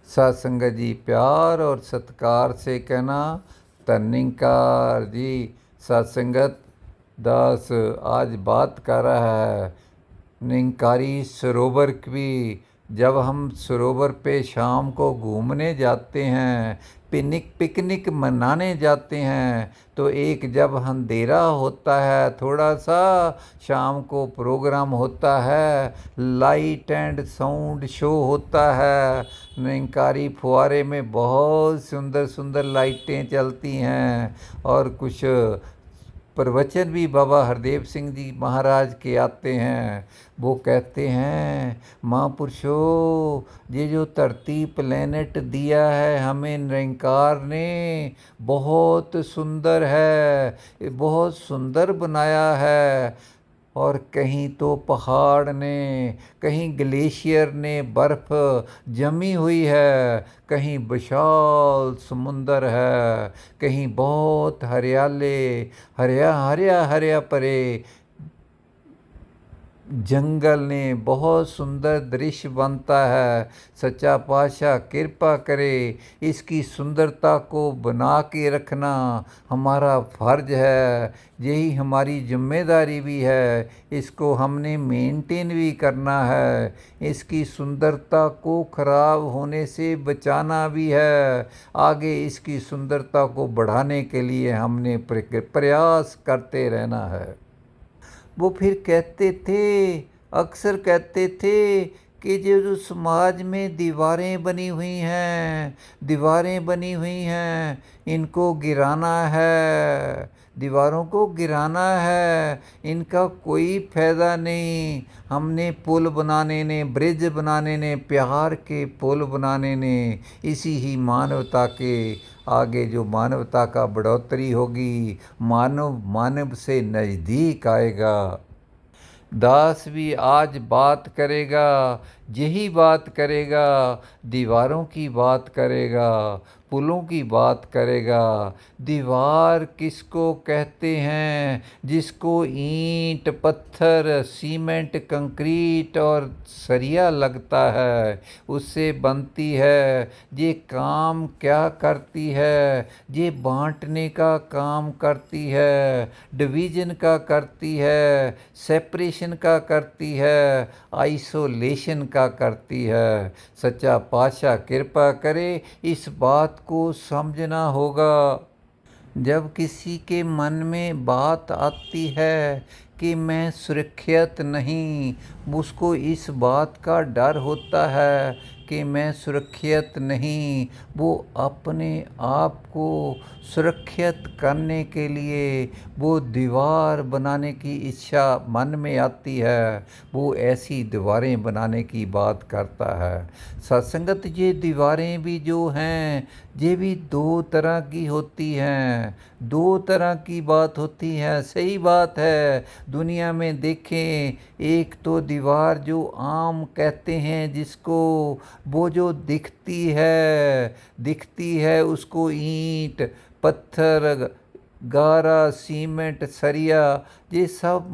सात संगत जी, प्यार और सत्कार से कहना धन्यकार जी। सत्संगत दास आज बात कर रहा है निरंकारी सरोवर की। जब हम सरोवर पे शाम को घूमने जाते हैं, पिकनिक मनाने जाते हैं, तो एक जब अंधेरा होता है, थोड़ा सा शाम को प्रोग्राम होता है, लाइट एंड साउंड शो होता है। निरंकारी फुहारे में बहुत सुंदर सुंदर लाइटें चलती हैं और कुछ प्रवचन भी बाबा हरदेव सिंह जी महाराज के आते हैं। वो कहते हैं, महापुरुषों, ये जो धरती प्लेनेट दिया है हमें निरंकार ने, बहुत सुंदर है, बहुत सुंदर बनाया है। और कहीं तो पहाड़ ने, कहीं ग्लेशियर ने बर्फ़ जमी हुई है, कहीं विशाल समुंदर है, कहीं बहुत हरियाले, हरिया हरिया हरिया परे जंगल ने, बहुत सुंदर दृश्य बनता है। सच्चा पातशाह कृपा करे, इसकी सुंदरता को बना के रखना हमारा फर्ज है, यही हमारी जिम्मेदारी भी है। इसको हमने मेंटेन भी करना है, इसकी सुंदरता को खराब होने से बचाना भी है। आगे इसकी सुंदरता को बढ़ाने के लिए हमने प्रयास करते रहना है। वो फिर कहते थे, अक्सर कहते थे कि जो समाज में दीवारें बनी हुई हैं, दीवारें बनी हुई हैं, इनको गिराना है, दीवारों को गिराना है, इनका कोई फ़ायदा नहीं। हमने पुल बनाने ने, ब्रिज बनाने ने, प्यार के पुल बनाने ने, इसी ही मानवता के आगे जो मानवता का बढ़ोतरी होगी, मानव मानव से नज़दीक आएगा। दास भी आज बात करेगा, यही बात करेगा, दीवारों की बात करेगा, पुलों की बात करेगा। दीवार किसको कहते हैं? जिसको ईंट, पत्थर, सीमेंट, कंक्रीट और सरिया लगता है, उससे बनती है। ये काम क्या करती है? ये बांटने का काम करती है, डिवीज़न का करती है, सेपरेशन का करती है, आइसोलेशन का करती है। सच्चा पातशाह कृपा करे, इस बात को समझना होगा। जब किसी के मन में बात आती है कि मैं सुरक्षित नहीं, उसको इस बात का डर होता है कि मैं सुरक्षित नहीं, वो अपने आप को सुरक्षित करने के लिए वो दीवार बनाने की इच्छा मन में आती है, वो ऐसी दीवारें बनाने की बात करता है। सत्संगत, ये दीवारें भी जो हैं, ये भी दो तरह की होती हैं, दो तरह की बात होती है। सही बात है, दुनिया में देखें, एक तो दीवार जो आम कहते हैं जिसको, वो जो दिखती है उसको ईंट, पत्थर, गारा, सीमेंट, सरिया, ये सब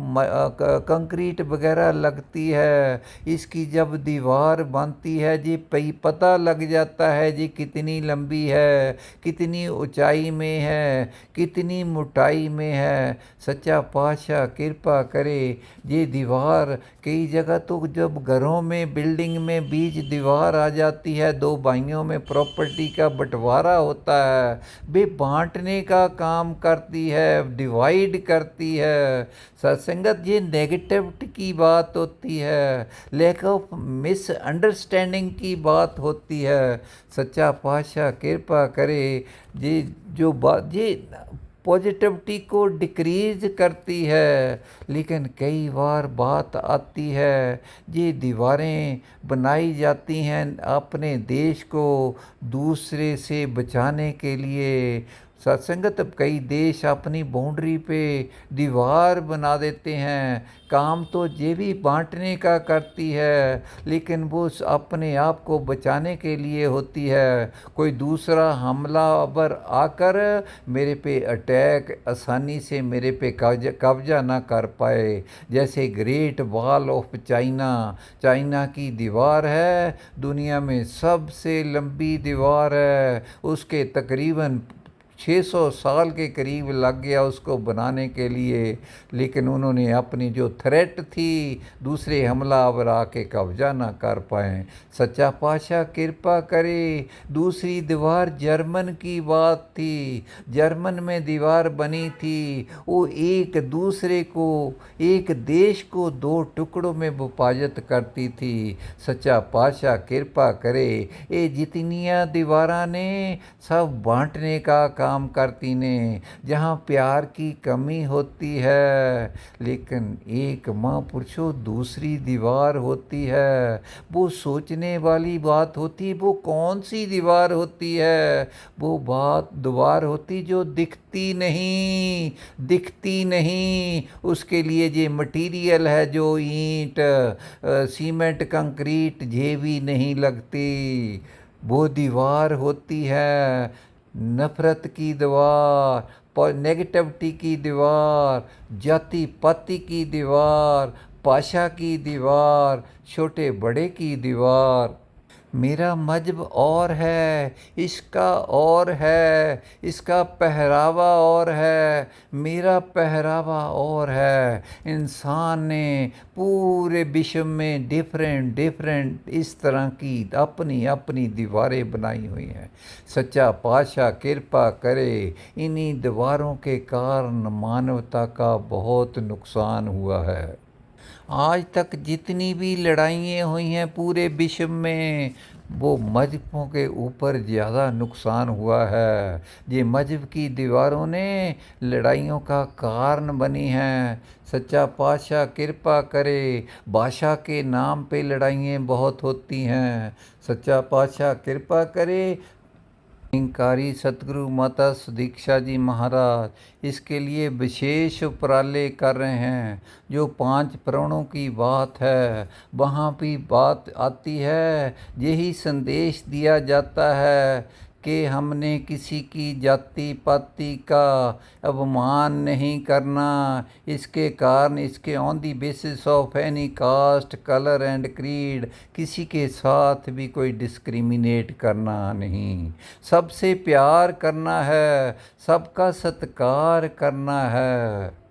कंक्रीट वगैरह लगती है। इसकी जब दीवार बनती है जी, पता लग जाता है जी कितनी लंबी है, कितनी ऊंचाई में है, कितनी मोटाई में है। सच्चा पातशाह कृपा करे, ये दीवार कई जगह तो जब घरों में, बिल्डिंग में बीच दीवार आ जाती है, दो भाइयों में प्रॉपर्टी का बंटवारा होता है, वे बांटने का काम करती है, डिवाइड करती है। सत्संगत, ये नेगेटिविटी की बात होती है, लैक ऑफ मिसअंडरस्टैंडिंग की बात होती है। सच्चा पातशाह कृपा करे, ये जो बात, ये पॉजिटिविटी को डिक्रीज करती है। लेकिन कई बार बात आती है, ये दीवारें बनाई जाती हैं अपने देश को दूसरे से बचाने के लिए। सत्संगत कई देश अपनी बाउंड्री पे दीवार बना देते हैं। काम तो ये भी बांटने का करती है, लेकिन वो अपने आप को बचाने के लिए होती है। कोई दूसरा हमलावर आकर मेरे पे अटैक आसानी से मेरे पे कब्जा ना कर पाए। जैसे great wall of China, China की दीवार है, दुनिया में सबसे लंबी दीवार है। उसके तकरीबन 600 साल के करीब लग गया उसको बनाने के लिए, लेकिन उन्होंने अपनी जो थ्रेट थी दूसरे हमलावर आके कब्जा ना कर पाए। सच्चा पातशाह कृपा करे। दूसरी दीवार जर्मन की बात थी। जर्मन में दीवार बनी थी, वो एक दूसरे को, एक देश को दो टुकड़ों में विभाजित करती थी। सच्चा पातशाह कृपा करे। ये जितनियाँ दीवारा ने सब बांटने का काम करती ने, जहाँ प्यार की कमी होती है। लेकिन एक महापुरुषों दूसरी दीवार होती है, वो सोचने वाली बात होती है। वो कौन सी दीवार होती है? वो दीवार होती जो दिखती नहीं, दिखती नहीं। उसके लिए ये मटीरियल है जो ईंट, सीमेंट, कंक्रीट ये भी नहीं लगती। वो दीवार होती है नफ़रत की दीवार, नेगेटिविटी की दीवार, जाति पाति की दीवार, भाषा की दीवार, छोटे बड़े की दीवार। मेरा मजहब और है, इसका और है, इसका पहरावा और है, मेरा पहरावा और है। इंसान ने पूरे विश्व में डिफरेंट डिफरेंट इस तरह की अपनी अपनी दीवारें बनाई हुई हैं। सच्चा पातशाह कृपा करे। इन्हीं दीवारों के कारण मानवता का बहुत नुकसान हुआ है। आज तक जितनी भी लड़ाइयाँ हुई हैं पूरे विश्व में, वो मजहबों के ऊपर ज़्यादा नुकसान हुआ है। ये मजहब की दीवारों ने लड़ाइयों का कारण बनी हैं। सच्चा पातशाह कृपा करे। भाषा के नाम पे लड़ाइयाँ बहुत होती हैं। सच्चा पातशाह कृपा करे। निरंकारी सतगुरु माता सुदीक्षा जी महाराज इसके लिए विशेष उपराले कर रहे हैं। जो 5 प्राणों की बात है वहाँ भी बात आती है, यही संदेश दिया जाता है कि हमने किसी की जाति पाति का अपमान नहीं करना। इसके कारण इसके on the basis of any caste, colour and creed, किसी के साथ भी कोई डिस्क्रिमिनेट करना नहीं। सबसे प्यार करना है, सबका सत्कार करना है।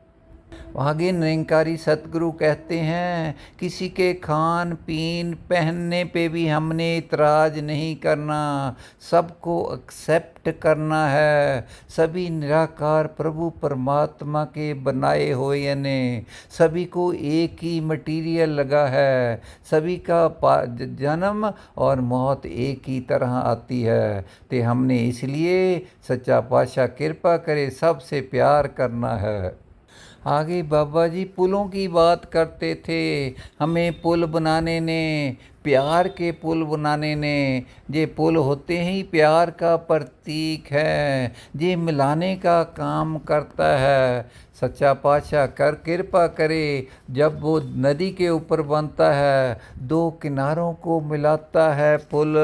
आगे निरंकारी सतगुरु कहते हैं किसी के खान पीन पहनने पे भी हमने इतराज़ नहीं करना, सबको एक्सेप्ट करना है। सभी निराकार प्रभु परमात्मा के बनाए हुए ने, सभी को एक ही मटीरियल लगा है, सभी का जन्म और मौत एक ही तरह आती है। तो हमने इसलिए सच्चा पातशाह कृपा करे सबसे प्यार करना है। आगे बाबा जी पुलों की बात करते थे। हमें पुल बनाने ने, प्यार के पुल बनाने ने, ये पुल होते ही प्यार का प्रतीक है, ये मिलाने का काम करता है। सच्चा पातशाह कर कृपा करे। जब वो नदी के ऊपर बनता है, 2 किनारों को मिलाता है पुल।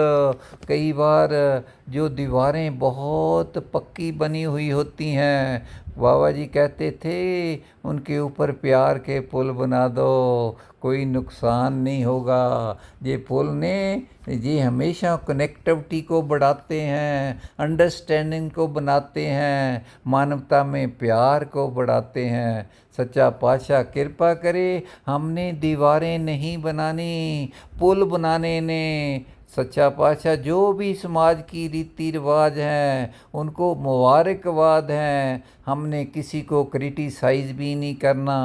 कई बार जो दीवारें बहुत पक्की बनी हुई होती हैं, बाबा जी कहते थे उनके ऊपर प्यार के पुल बना दो, कोई नुकसान नहीं होगा। ये पुल ने ये हमेशा कनेक्टिविटी को बढ़ाते हैं, अंडरस्टैंडिंग को बनाते हैं, मानवता में प्यार को बढ़ाते हैं। सच्चा पातशाह कृपा करे। हमने दीवारें नहीं बनानी, पुल बनाने ने। सच्चा पातशाह जो भी समाज की रीति रिवाज हैं उनको मुबारकबाद हैं। हमने किसी को क्रिटिसाइज़ भी नहीं करना।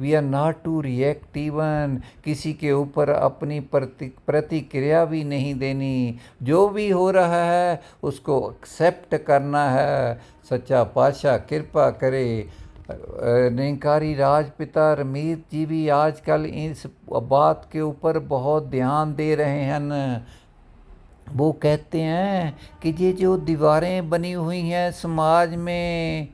We are not to react even, किसी के ऊपर अपनी प्रतिक्रिया भी नहीं देनी। जो भी हो रहा है उसको एक्सेप्ट करना है। सच्चा पातशाह कृपा करे। निरंकारी राजपिता रमीत जी भी आजकल इस बात के ऊपर बहुत ध्यान दे रहे हैं। वो कहते हैं कि ये जो दीवारें बनी हुई हैं समाज में,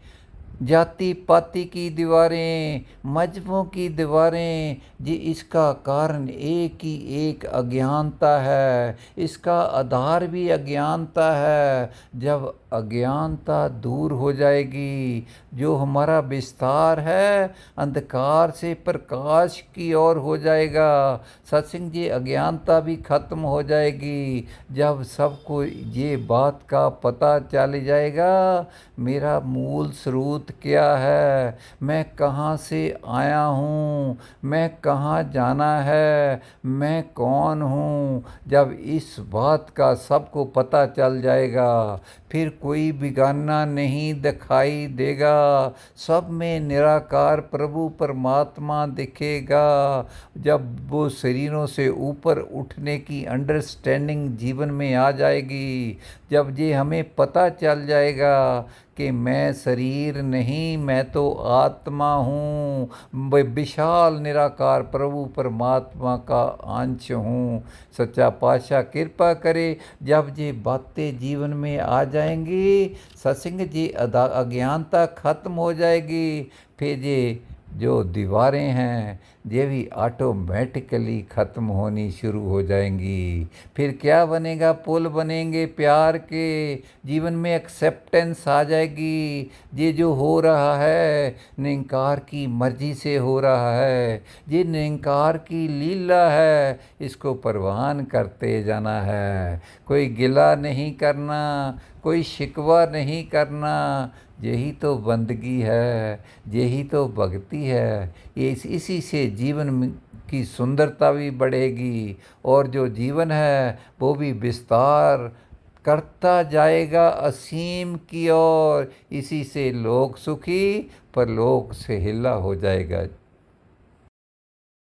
जाति पाति की दीवारें, मजहबों की दीवारें, जी इसका कारण एक ही एक अज्ञानता है। इसका आधार भी अज्ञानता है। जब अज्ञानता दूर हो जाएगी, जो हमारा विस्तार है अंधकार से प्रकाश की ओर हो जाएगा। सत्संग जी अज्ञानता भी खत्म हो जाएगी। जब सबको ये बात का पता चल जाएगा, मेरा मूल स्रोत क्या है, मैं कहाँ से आया हूँ, मैं कहाँ जाना है, मैं कौन हूँ। जब इस बात का सबको पता चल जाएगा, फिर कोई बिगाना नहीं दिखाई देगा। सब में निराकार प्रभु परमात्मा दिखेगा। जब वो शरीरों से ऊपर उठने की अंडरस्टैंडिंग जीवन में आ जाएगी, जब ये हमें पता चल जाएगा कि मैं शरीर नहीं, मैं तो आत्मा हूँ, विशाल निराकार प्रभु परमात्मा का अंश हूँ। सच्चा पातशाह कृपा करे, जब ये बातें जीवन में आ जाएंगी, सत्संग जी अज्ञानता खत्म हो जाएगी। फिर ये जो दीवारें हैं ये भी ऑटोमेटिकली ख़त्म होनी शुरू हो जाएंगी। फिर क्या बनेगा, पुल बनेंगे प्यार के। जीवन में एक्सेप्टेंस आ जाएगी। ये जो हो रहा है निरंकार की मर्जी से हो रहा है, ये निरंकार की लीला है, इसको परवान करते जाना है। कोई गिला नहीं करना, कोई शिकवा नहीं करना। यही तो बंदगी है, यही तो भक्ति है। इसी से जीवन की सुंदरता भी बढ़ेगी और जो जीवन है वो भी विस्तार करता जाएगा असीम की ओर। इसी से लोक सुखी, परलोक से हिला हो जाएगा।